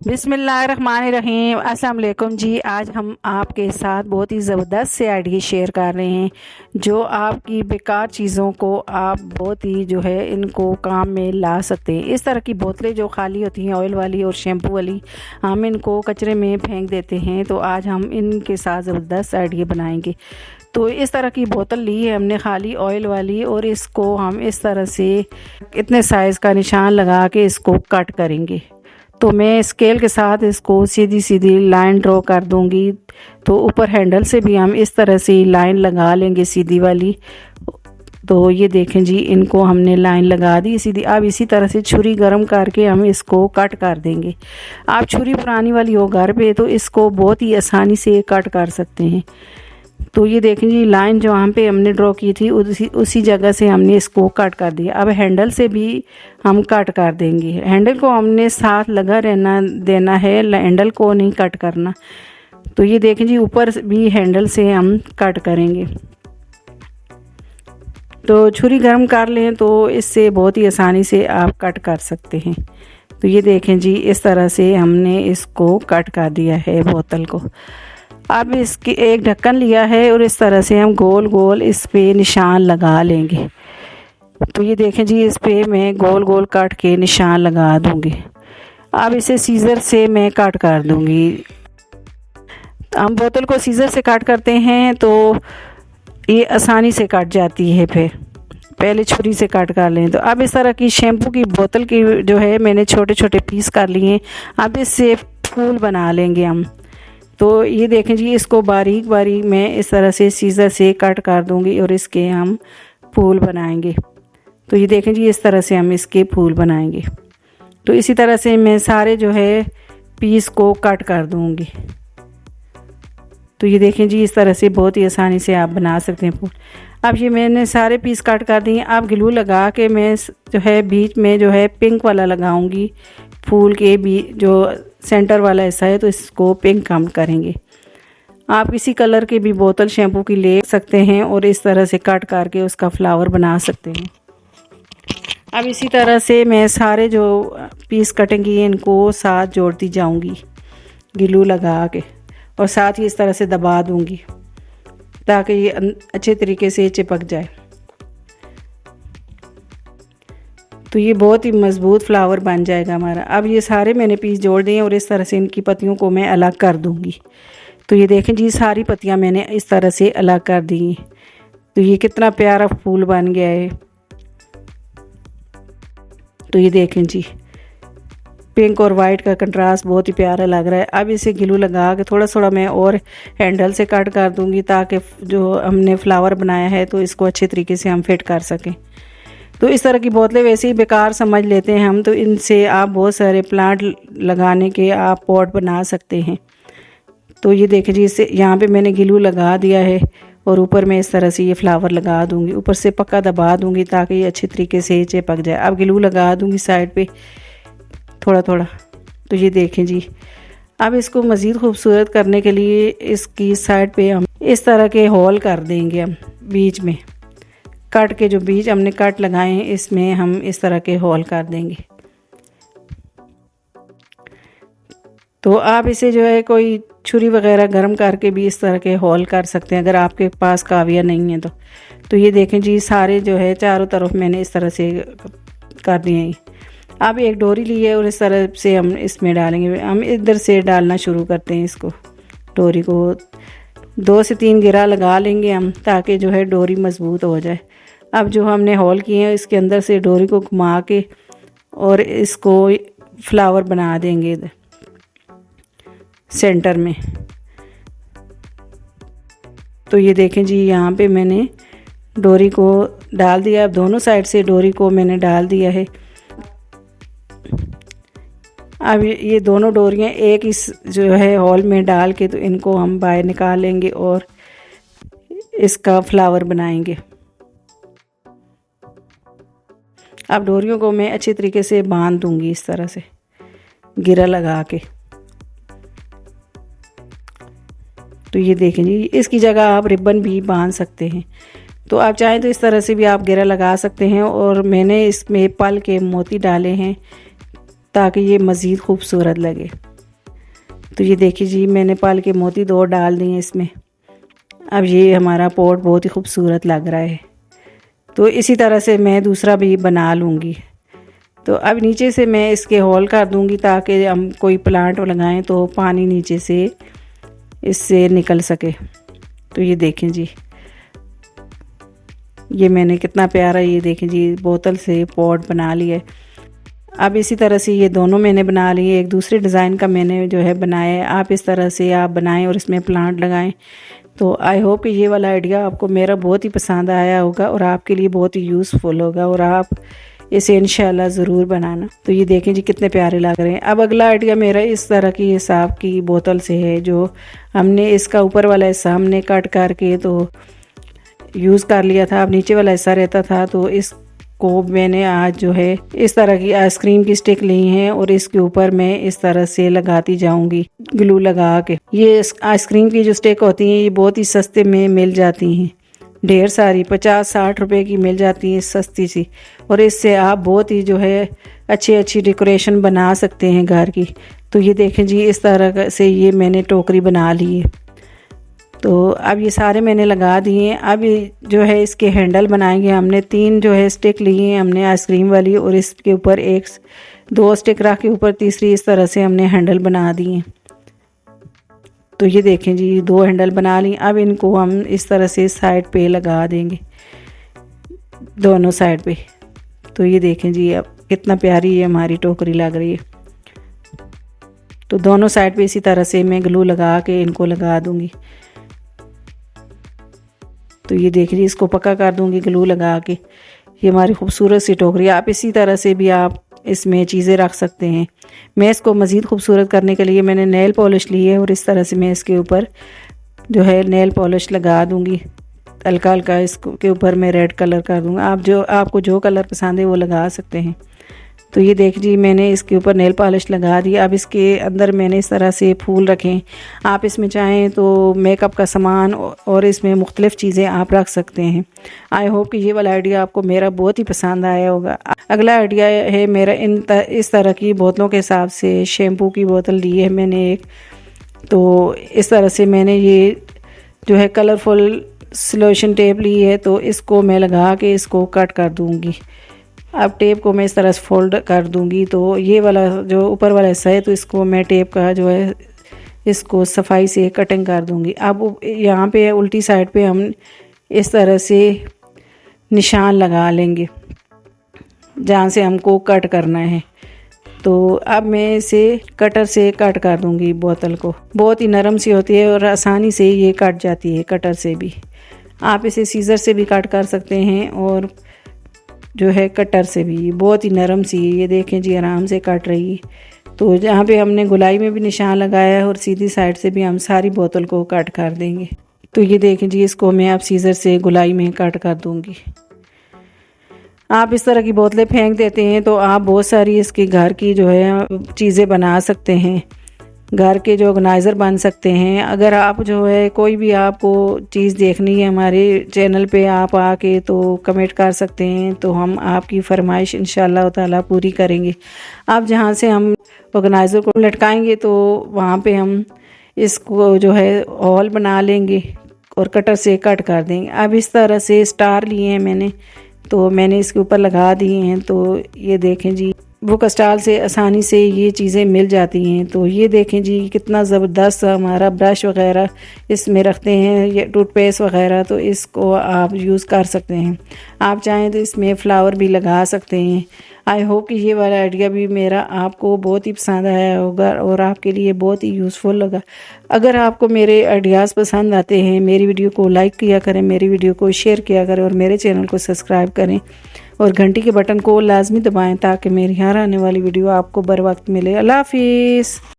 बिस्मिल्लाहिर्रहमानिर्रहीम। अस्सलाम वालेकुम जी। आज हम आपके साथ बहुत ही ज़बरदस्त से आइडिया शेयर कर रहे हैं जो आपकी बेकार चीज़ों को आप बहुत ही इनको काम में ला सकते हैं। इस तरह की बोतलें जो खाली होती हैं ऑयल वाली और शैम्पू वाली, हम इनको कचरे में फेंक देते हैं। तो आज हम इनके साथ ज़बरदस्त आइडिया बनाएंगे। तो इस तरह की बोतल ली है हमने खाली ऑयल वाली, और इसको हम इस तरह से इतने साइज़ का निशान लगा के इसको कट करेंगे। तो मैं स्केल के साथ इसको सीधी सीधी लाइन ड्रॉ कर दूंगी। तो ऊपर हैंडल से भी हम इस तरह से लाइन लगा लेंगे सीधी वाली। तो ये देखें जी, इनको हमने लाइन लगा दी सीधी। अब इसी तरह से छुरी गर्म करके हम इसको कट कर देंगे। आप छुरी पुरानी वाली हो घर पे तो इसको बहुत ही आसानी से कट कर सकते हैं। तो ये देखें जी, लाइन जो वहाँ पे हमने ड्रॉ की थी उसी जगह से हमने इसको कट कर दिया। अब हैंडल से भी हम कट कर देंगे। हैंडल को हमने साथ लगा रहना देना है, हैंडल को नहीं कट करना। तो ये देखें जी, ऊपर भी हैंडल से हम कट करेंगे। तो छुरी गर्म कर लें तो इससे बहुत ही आसानी से आप कट कर सकते हैं। तो ये देखें जी, इस तरह से हमने इसको कट कर दिया है बोतल को। अब इसकी एक ढक्कन लिया है और इस तरह से हम गोल गोल इस पे निशान लगा लेंगे। तो ये देखें जी, इस पे मैं गोल गोल काट के निशान लगा दूंगी। अब इसे सीज़र से मैं काट कर दूंगी। हम बोतल को सीज़र से काट करते हैं तो ये आसानी से कट जाती है। फिर पहले छुरी से काट कर लें। तो अब इस तरह की शैम्पू की बोतल की मैंने छोटे छोटे पीस कर लिए। अब इससे फूल बना लेंगे हम। तो ये देखें जी, इसको बारीक बारीक मैं इस तरह से सीज़र से कट कर दूंगी और इसके हम फूल बनाएंगे। तो ये देखें जी, इस तरह से हम इसके फूल बनाएंगे। तो इसी तरह से मैं सारे पीस को कट कर दूंगी। तो ये देखें जी, इस तरह से बहुत ही आसानी से आप बना सकते हैं फूल। अब ये मैंने सारे पीस कट कर दिए। अब ग्लू लगा के मैं बीच में पिंक वाला लगाऊंगी। फूल के बीच जो सेंटर वाला हिस्सा है तो इसको पिंक हम करेंगे। आप किसी कलर की भी बोतल शैम्पू की ले सकते हैं और इस तरह से कट करके उसका फ्लावर बना सकते हैं। अब इसी तरह से मैं सारे जो पीस कटेंगी इनको साथ जोड़ती जाऊंगी ग्लू लगा के, और साथ ही इस तरह से दबा दूंगी ताकि ये अच्छे तरीके से चिपक जाए। तो ये बहुत ही मज़बूत फ्लावर बन जाएगा हमारा। अब ये सारे मैंने पीस जोड़ दिए और इस तरह से इनकी पत्तियों को मैं अलग कर दूंगी। तो ये देखें जी, सारी पत्तियां मैंने इस तरह से अलग कर दी। तो ये कितना प्यारा फूल बन गया है। तो ये देखें जी, पिंक और वाइट का कंट्रास्ट बहुत ही प्यारा लग रहा है। अब इसे ग्लू लगा के थोड़ा थोड़ा मैं और हैंडल से कट कर दूंगी ताकि जो हमने फ्लावर बनाया है तो इसको अच्छे तरीके से हम फिट कर सकें। तो इस तरह की बोतलें वैसे ही बेकार समझ लेते हैं हम, तो इनसे आप बहुत सारे प्लांट लगाने के आप पॉट बना सकते हैं। तो ये देखें जी, इससे यहाँ पे मैंने ग्लू लगा दिया है और ऊपर मैं इस तरह से ये फ्लावर लगा दूंगी। ऊपर से पक्का दबा दूंगी ताकि ये अच्छे तरीके से चिपक जाए। अब ग्लू लगा दूंगी साइड पे थोड़ा थोड़ा। तो ये देखें जी, अब इसको मज़ीद खूबसूरत करने के लिए इसकी साइड पे हम इस तरह के होल कर देंगे। हम बीच में कट के जो बीच हमने कट लगाए हैं इसमें हम इस तरह के होल कर देंगे। तो आप इसे कोई छुरी वगैरह गर्म करके भी इस तरह के होल कर सकते हैं अगर आपके पास काविया नहीं है तो ये देखें जी, सारे चारों तरफ मैंने इस तरह से कर दिए हैं। अब एक डोरी ली है और इस तरह से हम इसमें डालेंगे। हम इधर से डालना शुरू करते हैं। इसको डोरी को 2 से 3 गिरा लगा लेंगे हम ताकि डोरी मज़बूत हो जाए। अब जो हमने होल किए हैं इसके अंदर से डोरी को घुमा के और इसको फ्लावर बना देंगे इधर सेंटर में। तो ये देखें जी, यहाँ पे मैंने डोरी को डाल दिया। अब दोनों साइड से डोरी को मैंने डाल दिया है। अब ये दोनों डोरियाँ एक इस हॉल में डाल के तो इनको हम बाहर निकाल लेंगे और इसका फ्लावर बनाएंगे। अब डोरियों को मैं अच्छे तरीके से बांध दूंगी इस तरह से गिरा लगा के। तो ये देखें जी, इसकी जगह आप रिबन भी बांध सकते हैं। तो आप चाहें तो इस तरह से भी आप घेरा लगा सकते हैं। और मैंने इसमें पल के मोती डाले हैं ताकि ये मज़ीद खूबसूरत लगे। तो ये देखिए जी, मैंने पाल के मोती 2 डाल दिए इसमें। अब ये हमारा पॉट बहुत ही खूबसूरत लग रहा है। तो इसी तरह से मैं दूसरा भी बना लूँगी। तो अब नीचे से मैं इसके होल कर दूँगी ताकि हम कोई प्लांट लगाएं तो पानी नीचे से इससे निकल सके। तो ये देखें जी, ये मैंने कितना प्यारा, ये देखें जी, बोतल से पॉट बना लिया। अब इसी तरह से ये दोनों मैंने बना लिए। एक दूसरे डिज़ाइन का मैंने जो है बनाया है। आप इस तरह से आप बनाएं और इसमें प्लांट लगाएं। तो आई होप कि ये वाला आइडिया आपको मेरा बहुत ही पसंद आया होगा और आपके लिए बहुत ही यूज़फुल होगा और आप इसे इंशाल्लाह ज़रूर बनाना। तो ये देखें जी, कितने प्यारे लग रहे हैं। अब अगला आइडिया मेरा इस तरह की हिसाब की बोतल से है, जो हमने इसका ऊपर वाला हिस्सा हमने कट करके तो यूज़ कर लिया था। अब नीचे वाला हिस्सा रहता था, तो इसको मैंने आज जो है इस तरह की आइसक्रीम की स्टिक ली है और इसके ऊपर मैं इस तरह से लगाती जाऊंगी ग्लू लगा के। ये आइसक्रीम की जो स्टिक होती हैं ये बहुत ही सस्ते में मिल जाती हैं, ढेर सारी 50-60 रुपए की मिल जाती है, सस्ती सी। और इससे आप बहुत ही जो है अच्छी डेकोरेशन बना सकते हैं घर की। तो ये देखें जी, इस तरह से ये मैंने टोकरी बना ली है। तो अब ये सारे मैंने लगा दिए। अब ये जो है इसके हैंडल बनाएंगे। हमने 3 जो है स्टिक ली हैं हमने आइसक्रीम वाली, और इसके ऊपर 2 स्टिक रख के ऊपर तीसरी इस तरह से हमने हैंडल बना दिए। तो ये देखें जी, 2 हैंडल बना ली। अब इनको हम इस तरह से साइड पे लगा देंगे, दोनों साइड पे। तो ये देखें जी, अब कितना प्यारी ये हमारी टोकरी लग रही है। तो दोनों साइड पे इसी तरह से मैं ग्लू लगा के इनको लगा दूंगी। तो ये देख लीजिए, इसको पक्का कर दूंगी ग्लू लगा के। ये हमारी खूबसूरत सी टोकरी। आप इसी तरह से भी आप इसमें चीज़ें रख सकते हैं। मैं इसको मज़ीद खूबसूरत करने के लिए मैंने नेल पॉलिश ली है और इस तरह से मैं इसके ऊपर जो है नेल पॉलिश लगा दूंगी। हल्का हल्का इसके ऊपर मैं रेड कलर कर दूंगा। आपको जो कलर पसंद है वो लगा सकते हैं। तो ये देख जी, मैंने इसके ऊपर नेल पॉलिश लगा दी। अब इसके अंदर मैंने इस तरह से फूल रखे। आप इसमें चाहें तो मेकअप का सामान और इसमें मुख्तलिफ़ चीज़ें आप रख सकते हैं। आई होप कि ये वाला आइडिया आपको मेरा बहुत ही पसंद आया होगा। अगला आइडिया है मेरा इस तरह की बोतलों के हिसाब से शैम्पू की बोतल ली है मैंने एक। तो इस तरह से मैंने ये जो है कलरफुल सॉल्यूशन टेप ली है, तो इसको मैं लगा के इसको कट कर दूँगी। अब टेप को मैं इस तरह से फोल्ड कर दूंगी। तो ये वाला जो ऊपर वाला हिस्सा है, तो इसको मैं टेप का जो है इसको सफाई से कटिंग कर दूंगी। अब यहाँ पे उल्टी साइड पे हम इस तरह से निशान लगा लेंगे जहाँ से हमको कट करना है। तो अब मैं इसे कटर से कट कर दूंगी बोतल को। बहुत ही नरम सी होती है और आसानी से ये कट जाती है कटर से भी। आप इसे सीज़र से भी कट कर सकते हैं और जो है कटर से भी। बहुत ही नरम सी, ये देखें जी, आराम से कट रही है। तो जहाँ पे हमने गुलाई में भी निशान लगाया है और सीधी साइड से भी हम सारी बोतल को कट कर देंगे। तो ये देखें जी, इसको मैं अब सीज़र से गुलाई में कट कर दूंगी। आप इस तरह की बोतलें फेंक देते हैं तो आप बहुत सारी इसके घर की जो है चीज़ें बना सकते हैं, घर के जो ऑर्गेनाइज़र बन सकते हैं। अगर आप जो है कोई भी आपको चीज़ देखनी है हमारे चैनल पे, आप आके तो कमेंट कर सकते हैं, तो हम आपकी फरमाइश इंशाल्लाह ताला पूरी करेंगे। आप जहाँ से हम ऑर्गेनाइज़र को लटकाएंगे तो वहाँ पे हम इसको जो है हॉल बना लेंगे और कटर से कट कर देंगे। अब इस तरह से स्टार लिए हैं मैंने, तो मैंने इसके ऊपर लगा दिए हैं। तो ये देखें जी, बुक स्टॉल से आसानी से ये चीज़ें मिल जाती हैं। तो ये देखें जी, कितना ज़बरदस्त हमारा ब्रश वगैरह इसमें रखते हैं, ये टूथपेस्ट वगैरह, तो इसको आप यूज़ कर सकते हैं। आप चाहें तो इसमें फ्लावर भी लगा सकते हैं। आई होप कि ये वाला आइडिया भी मेरा आपको बहुत ही पसंद आया होगा और आपके लिए बहुत ही यूज़फुल होगा। अगर आपको मेरे आइडियाज़ पसंद आते हैं, मेरी वीडियो को लाइक किया करें, मेरी वीडियो को शेयर किया करें और मेरे चैनल को सब्सक्राइब करें और घंटी के बटन को लाजमी दबाएं ताकि मेरी हर आने वाली वीडियो आपको बर वक्त मिले। अल्लाह हाफिज़।